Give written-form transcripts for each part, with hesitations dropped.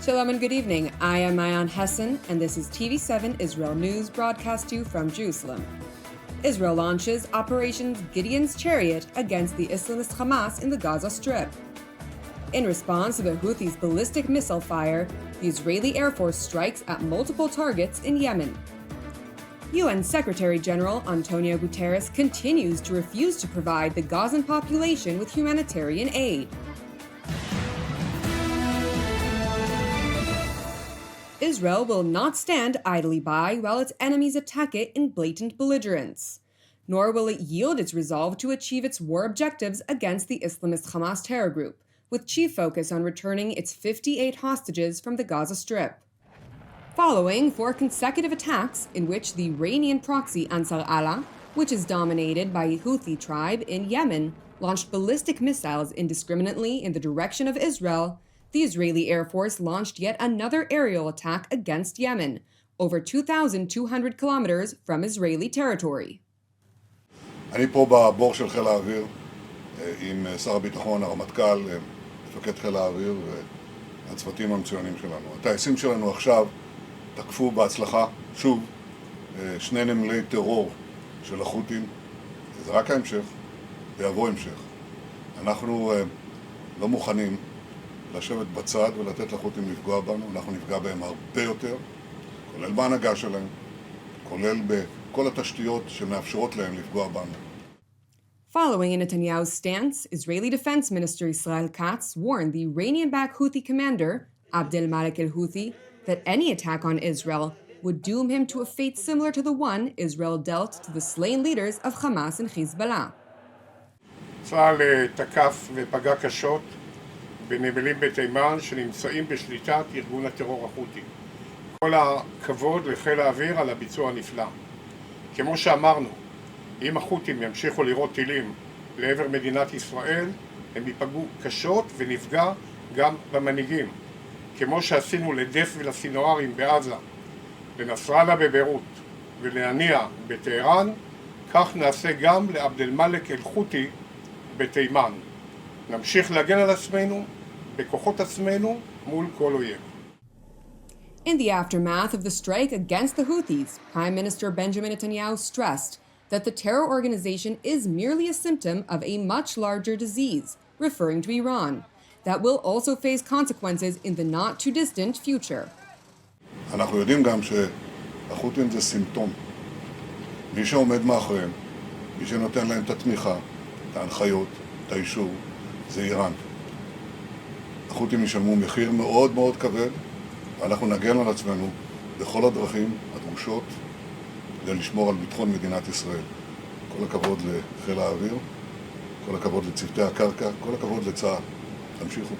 Shalom and good evening. I am Mayan Hesson, and this is TV7 Israel News broadcast to you from Jerusalem. Israel launches Operations Gideon's Chariot against the Islamist Hamas in the Gaza Strip. In response to the Houthis' ballistic missile fire, the Israeli Air Force strikes at multiple targets in Yemen. UN Secretary General Antonio Guterres continues to refuse to provide the Gazan population with humanitarian aid. Israel will not stand idly by while its enemies attack it in blatant belligerence, nor will it yield its resolve to achieve its war objectives against the Islamist Hamas terror group, with chief focus on returning its 58 hostages from the Gaza Strip. Following 4 consecutive attacks in which the Iranian proxy Ansar Allah, which is dominated by a Houthi tribe in Yemen, launched ballistic missiles indiscriminately in the direction of Israel, the Israeli Air Force launched yet another aerial attack against Yemen, over 2,200 kilometers from Israeli territory. אני פה בבור של חיל האוויר עם שר הביטחון, הרמטכ"ל, מפקד חיל האוויר והצוותים המצוינים שלנו. הטייסים שלנו עכשיו תקפו בהצלחה, שוב, 2 נמלי טרור של החות'ים. זה רק ההמשך, ויבוא המשך. אנחנו לא מוכנים לשבת בצד ולתת לחות'ים לפגוע בנו, אנחנו נפגע בהם הרבה יותר, כולל בהנהגה שלהם, כולל בכל התשתיות שמאפשרות להם לפגוע בנו. Following in Netanyahu's stance, Israeli Defense Minister Israel Katz warned the Iranian-backed Houthi commander, Abdel Malik al-Houthi, that any attack on Israel would doom him to a fate similar to the one Israel dealt to the slain leaders of Hamas and Hezbollah. צה"ל תקף ופגע קשות בנמלים בתימן שנמצאים בשליטת ארגון הטרור החות'י. כל הכבוד לחיל האוויר על הביצוע הנפלא. כמו שאמרנו, אם החות'ים ימשיכו לירות טילים לעבר מדינת ישראל, הם ייפגעו קשות ונפגע גם במנהיגים. כמו שעשינו לדף ולסינוארים בעזה, לנסראללה בביירות ולהניע בטהרן, כך נעשה גם לעבד אל-מאלכ אל-חות'י בתימן. נמשיך להגן על עצמנו, בכוחות עצמנו, מול כל אויב. In the aftermath of the strike against the Houthis, Prime Minister Benjamin Netanyahu stressed that the terror organization is merely a symptom of a much larger disease, referring to Iran, that will also face consequences in the not-too-distant future. אנחנו יודעים גם שהחות'ים זה סימפטום. מי שעומד מאחוריהם, מי שנותן להם את התמיכה, את ההנחיות, את האישור, זה איראן. החות'ים ישלמו מחיר מאוד מאוד כבד, ואנחנו נגן על עצמנו בכל הדרכים הדרושות כדי לשמור על ביטחון מדינת ישראל. כל הכבוד לחיל האוויר, כל הכבוד לצוותי הקרקע, כל הכבוד לצה"ל. תמשיכו.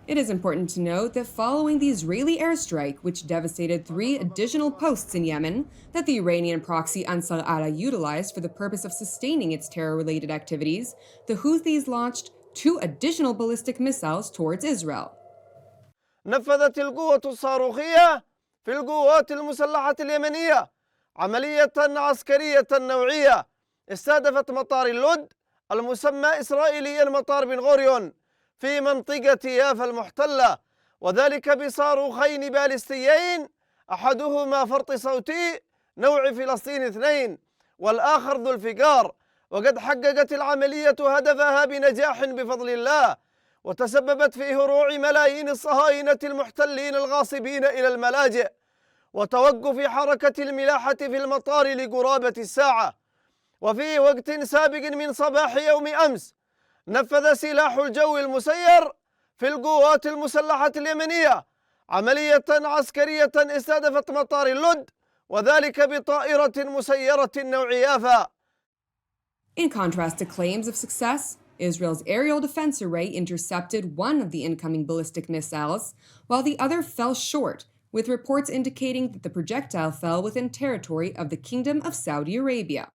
It is important to note that following the Israeli airstrike, which devastated 3 additional posts in Yemen that the Iranian proxy Ansar Allah utilized for the purpose of sustaining its terror-related activities, the Houthis launched 2 additional ballistic missiles towards Israel. نفذت القوة الصاروخية في القوات المسلحة اليمنية عملية عسكرية نوعية استهدفت مطار اللد المسمى إسرائيليا مطار بن غوريون في منطقة يافا المحتلة، وذلك بصاروخين باليستيين، أحدهما فرط صوتي نوع فلسطين 2 والآخر ذو الفقار، وقد حققت العملية هدفها بنجاح بفضل الله، وتسببت في هروع ملايين الصهاينة المحتلين الغاصبين إلى الملاجئ وتوقف حركة الملاحة في المطار لقرابة الساعة. وفي وقت سابق من صباح يوم أمس نفذ سلاح الجو المسير في القوات المسلحة اليمنية عملية عسكرية استهدفت مطار اللد، وذلك بطائرة مسيرة نوع يافا. In contrast to claims of success, Israel's aerial defense array intercepted one of the incoming ballistic missiles, while the other fell short, with reports indicating that the projectile fell within territory of the Kingdom of Saudi Arabia.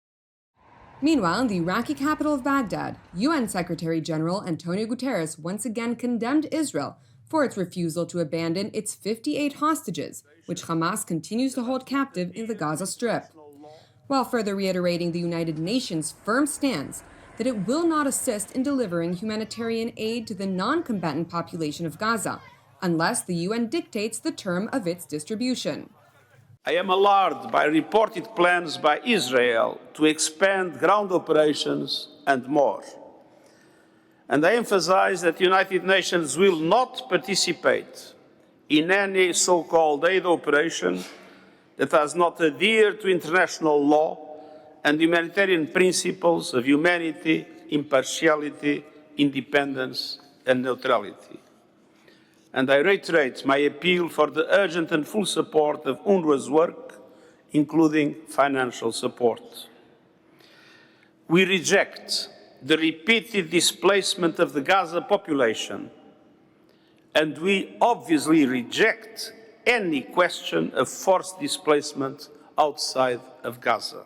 Meanwhile, in the Iraqi capital of Baghdad, UN Secretary General Antonio Guterres once again condemned Israel for its refusal to abandon its 58 hostages, which Hamas continues to hold captive in the Gaza Strip, while further reiterating the United Nations' firm stance that it will not assist in delivering humanitarian aid to the non-combatant population of Gaza. unless the UN dictates the term of its distribution. I am alarmed by reported plans by Israel to expand ground operations and more. And I emphasize that the United Nations will not participate in any so-called aid operation that does not adhere to international law and humanitarian principles of humanity, impartiality, independence, and neutrality. And I reiterate my appeal for the urgent and full support of UNRWA's work, including financial support. We reject the repeated displacement of the Gaza population, and we obviously reject any question of forced displacement outside of Gaza.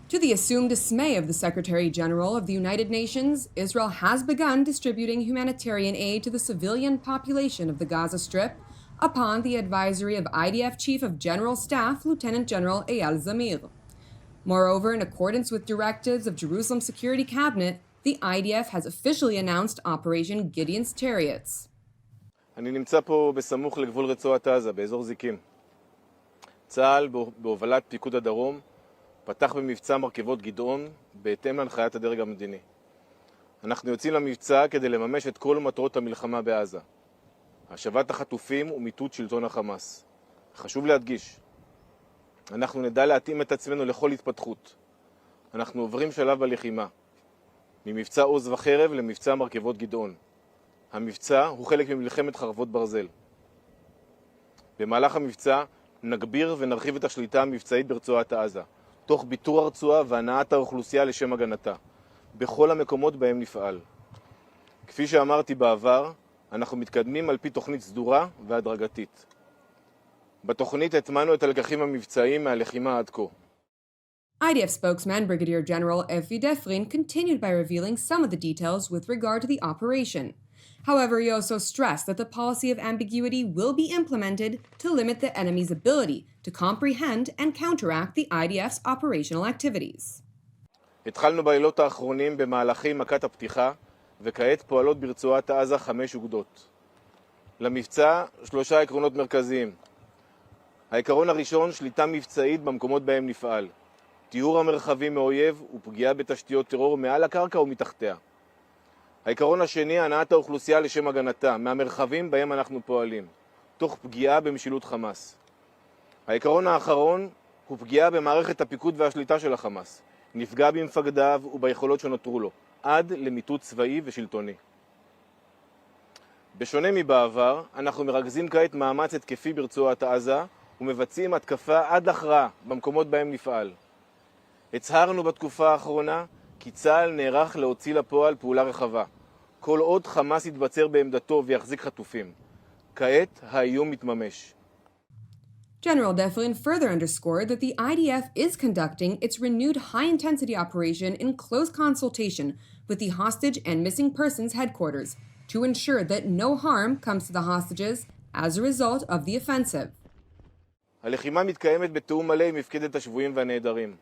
To the assumed dismay of the Secretary General of the United Nations, Israel has begun distributing humanitarian aid to the civilian population of the Gaza Strip upon the advisory of IDF Chief of General Staff Lieutenant General Eyal Zamir. Moreover, in accordance with directives of Jerusalem Security Cabinet, the IDF has officially announced Operation Gideon's Chariots. אני נמצא פה בסמוך לגבול רצועת עזה, באזור זיקים. צה"ל בהובלת פיקוד הדרום פתח במבצע מרכבות גדעון בהתאם להנחיית הדרג המדיני. אנחנו יוצאים למבצע כדי לממש את כל מטרות המלחמה בעזה. השבת החטופים ומיטוט שלטון החמאס. חשוב להדגיש, אנחנו נדע להתאים את עצמנו לכל התפתחות. אנחנו עוברים שלב בלחימה, ממבצע עוז וחרב למבצע מרכבות גדעון. המבצע הוא חלק ממלחמת חרבות ברזל. במהלך המבצע נגביר ונרחיב את השליטה המבצעית ברצועת עזה, תוך ביטור הרצועה והנעת האוכלוסייה לשם הגנתה, בכל המקומות בהם נפעל. כפי שאמרתי בעבר, אנחנו מתקדמים על פי תוכנית סדורה והדרגתית. בתוכנית הטמענו את הלקחים המבצעיים מהלחימה עד כה. IDF spokesman Brigadier General Efi Defrin continued by revealing some of the details with regard to the operation. However, he also stressed that the policy of ambiguity will be implemented to limit the enemy's ability to comprehend and counteract the IDF's operational activities. התחלנו בלילות האחרונים במהלכי מכת הפתיחה, וכעת פועלות ברצועת עזה 5 אוגדות. למבצע 3 עקרונות מרכזיים. העיקרון הראשון, שליטה מבצעית במקומות בהם נפעל. טיהור המרחבים מאויב ופגיעה בתשתיות טרור מעל הקרקע ומתחתיה. העיקרון השני, הנעת האוכלוסייה לשם הגנתה, מהמרחבים בהם אנחנו פועלים, תוך פגיעה במשילות חמאס. העיקרון האחרון הוא פגיעה במערכת הפיקוד והשליטה של החמאס. נפגע במפקדיו וביכולות שנותרו לו, עד למיטוט צבאי ושלטוני. בשונה מבעבר, אנחנו מרכזים כעת מאמץ התקפי ברצועת עזה ומבצעים התקפה עד הכרעה במקומות בהם נפעל. הצהרנו בתקופה האחרונה כי צה"ל נערך להוציא לפועל פעולה רחבה, כל עוד חמאס יתבצר בעמדתו ויחזיק חטופים. כעת האיום מתממש. General Defrin further underscored that the IDF is conducting its renewed high-intensity operation in close consultation with the hostage and missing persons headquarters to ensure that no harm comes to the hostages as a result of the offensive. הלחימה מתקיימת בתיאום מלא עם מפקדת השבויים והנעדרים.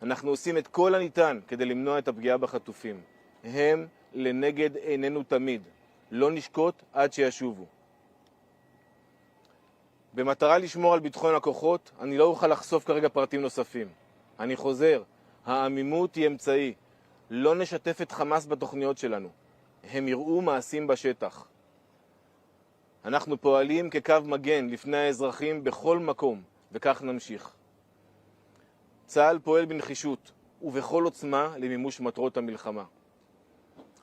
אנחנו עושים את כל הניתן כדי למנוע את הפגיעה בחטופים. הם לנגד עינינו תמיד. לא נשקוט עד שישובו. במטרה לשמור על ביטחון הכוחות, אני לא אוכל לחשוף כרגע פרטים נוספים. אני חוזר, העמימות היא אמצעי. לא נשתף את חמאס בתוכניות שלנו. הם יראו מעשים בשטח. אנחנו פועלים כקו מגן לפני האזרחים בכל מקום, וכך נמשיך. צה"ל פועל בנחישות ובכל עוצמה למימוש מטרות המלחמה.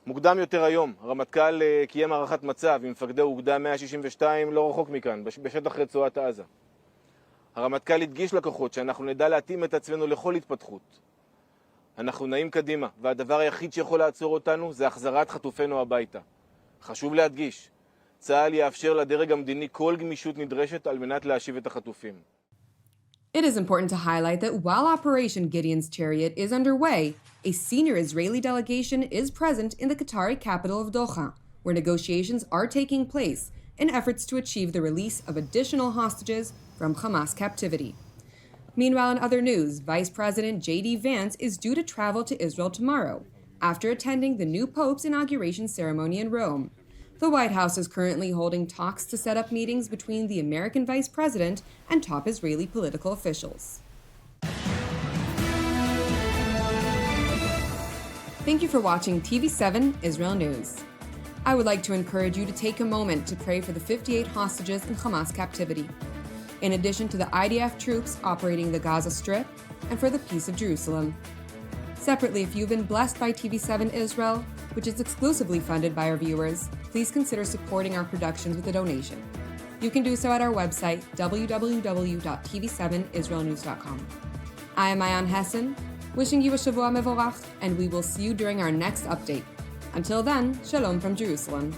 מוקדם יותר היום, הרמטכ"ל קיים הערכת מצב עם מפקדי אוגדה 162 לא רחוק מכאן, בשטח רצועת עזה. הרמטכ"ל הדגיש לכוחות שאנחנו נדע להתאים את עצמנו לכל התפתחות. אנחנו נעים קדימה, והדבר היחיד שיכול לעצור אותנו זה החזרת חטופינו הביתה. חשוב להדגיש, צה"ל יאפשר לדרג המדיני כל גמישות נדרשת על מנת להשיב את החטופים. It is important to highlight that while Operation Gideon's Chariot is underway, a senior Israeli delegation is present in the Qatari capital of Doha, where negotiations are taking place in efforts to achieve the release of additional hostages from Hamas captivity. Meanwhile, in other news, Vice President J.D. Vance is due to travel to Israel tomorrow, after attending the new Pope's inauguration ceremony in Rome. The White House is currently holding talks to set up meetings between the American vice president and top Israeli political officials. Thank you for watching TV7 Israel News. I would like to encourage you to take a moment to pray for the 58 hostages in Hamas captivity, in addition to the IDF troops operating the Gaza Strip, and for the peace of Jerusalem. Separately, if you've been blessed by TV7 Israel, which is exclusively funded by our viewers, please consider supporting our productions with a donation. You can do so at our website, www.tv7israelnews.com. I am Ayan Hessen, wishing you a Shavua Mevorach, and we will see you during our next update. Until then, Shalom from Jerusalem.